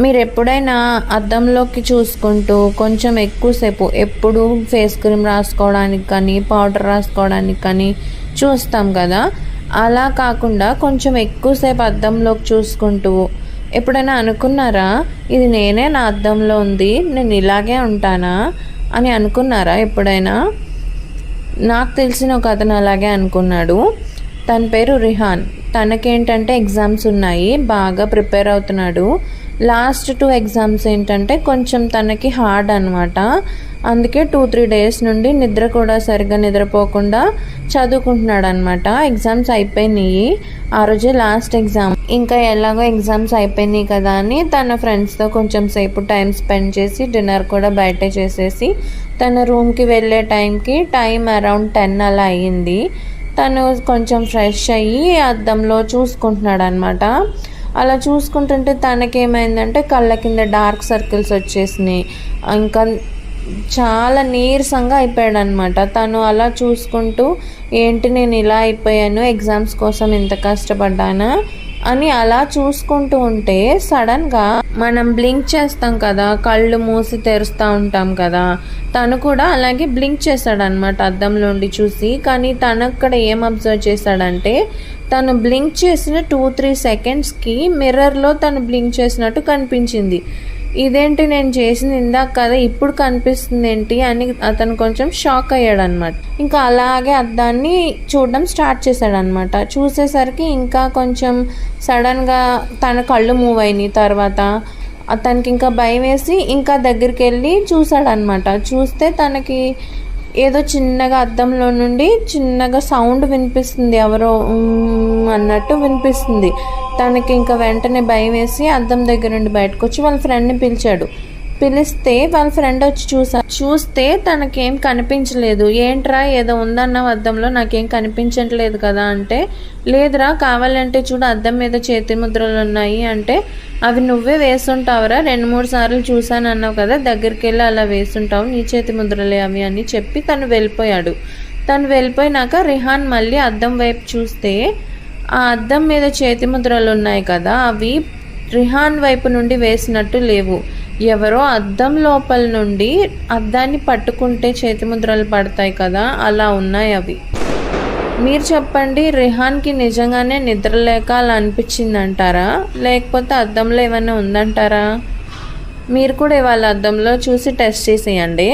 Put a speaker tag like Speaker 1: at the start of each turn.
Speaker 1: మీరు ఎప్పుడైనా అద్దంలోకి చూసుకుంటూ కొంచెం ఎక్కువసేపు ఎప్పుడు ఫేస్ క్రీమ్ రాసుకోవడానికి కానీ పౌడర్ రాసుకోవడానికి కానీ చూస్తాం కదా, అలా కాకుండా కొంచెం ఎక్కువసేపు అద్దంలోకి చూసుకుంటూ ఎప్పుడైనా అనుకున్నారా, ఇది నేనే నా అద్దంలో ఉంది, నేను ఇలాగే ఉంటానా అని అనుకున్నారా ఎప్పుడైనా? నాకు తెలిసిన ఒక అతను అలాగే అనుకున్నాడు. తన పేరు రిహాన్. తనకేంటంటే ఎగ్జామ్స్ ఉన్నాయి, బాగా ప్రిపేర్ అవుతున్నాడు. లాస్ట్ 2 ఎగ్జామ్స్ ఏంటంటే కొంచెం తనకి హార్డ్ అనమాట. అందుకే 2-3 డేస్ నుండి నిద్ర కూడా సరిగ్గా నిద్రపోకుండా చదువుకుంటున్నాడు అనమాట. ఎగ్జామ్స్ అయిపోయినాయి, ఆ రోజే లాస్ట్ ఎగ్జామ్. ఇంకా ఎలాగో ఎగ్జామ్స్ అయిపోయినాయి కదా అని తన ఫ్రెండ్స్తో కొంచెం సేపు టైం స్పెండ్ చేసి డిన్నర్ కూడా బయటే చేసేసి తన రూమ్కి వెళ్ళే టైం అరౌండ్ 10 అలా అయ్యింది. తను కొంచెం ఫ్రెష్ అయ్యి అద్దంలో చూసుకుంటున్నాడు అనమాట. అలా చూసుకుంటుంటే తనకేమైందంటే కళ్ళ కింద డార్క్ సర్కిల్స్ వచ్చేసినాయి. ఇంకా చాలా నీరసంగా అయిపోయాడు అనమాట. తను అలా చూసుకుంటూ ఏంటి నేను ఇలా అయిపోయాను, ఎగ్జామ్స్ కోసం ఇంత కష్టపడ్డానా అని అలా చూసుకుంటూ ఉంటే సడన్గా మనం బ్లింక్ చేస్తాం కదా, కళ్ళు మూసి తెరుస్తూ ఉంటాం కదా, తను కూడా అలాగే బ్లింక్ చేశాడనమాట అద్దంలోండి చూసి. కానీ తను అక్కడ ఏం అబ్జర్వ్ చేశాడంటే తను బ్లింక్ చేసిన 2-3 సెకండ్స్కి మిర్రర్లో తను బ్లింక్ చేసినట్టు కనిపించింది. ఇదేంటి నేను చేసింది ఇందాక కదా, ఇప్పుడు కనిపిస్తుంది ఏంటి అని అతను కొంచెం షాక్ అయ్యాడనమాట. ఇంకా అలాగే అద్దాన్ని చూడడం స్టార్ట్ చేశాడనమాట. చూసేసరికి ఇంకా కొంచెం సడన్గా తన కళ్ళు మూవ్ అయినాయి. తర్వాత అతనికి ఇంకా భయం వేసి ఇంకా దగ్గరికి వెళ్ళి చూశాడనమాట. చూస్తే తనకి ఏదో చిన్నగా అద్దంలో నుండి చిన్నగా సౌండ్ వినిపిస్తుంది, ఎవరో అన్నట్టు వినిపిస్తుంది. తనకి ఇంకా వెంటనే భయం వేసి అద్దం దగ్గర నుండి బయటకు వచ్చి వాళ్ళ ఫ్రెండ్ని పిలిచాడు. పిలిస్తే వాళ్ళ ఫ్రెండ్ వచ్చి చూస్తే తనకేం కనిపించలేదు. ఏంట్రా ఏదో ఉందన్న అద్దంలో, నాకేం కనిపించట్లేదు కదా అంటే, లేదురా కావాలంటే చూడు అద్దం మీద చేతి ముద్రలు ఉన్నాయి అంటే, అవి నువ్వే వేసుంటావురా, 2-3 సార్లు చూసాను అన్నావు కదా, దగ్గరికి వెళ్ళి అలా వేసుంటావు, నీ చేతి ముద్రలే అవి అని చెప్పి తను వెళ్ళిపోయాడు. తను వెళ్ళిపోయినాక రిహాన్ మళ్ళీ అద్దం వైపు చూస్తే ఆ అద్దం మీద చేతి ముద్రలు ఉన్నాయి కదా, అవి రిహాన్ వైపు నుండి వేసినట్టు లేవు. ఎవరో అద్దం లోపల నుండి అద్దాన్ని పట్టుకుంటే చేతి ముద్రలు పడతాయి కదా, అలా ఉన్నాయి అవి. మీరు చెప్పండి, రిహాన్కి నిజంగానే నిద్రలేక అలా అనిపించింది అంటారా, లేకపోతే అద్దంలో ఏమైనా ఉందంటారా? మీరు కూడా ఇవాళ అద్దంలో చూసి టెస్ట్ చేసేయండి.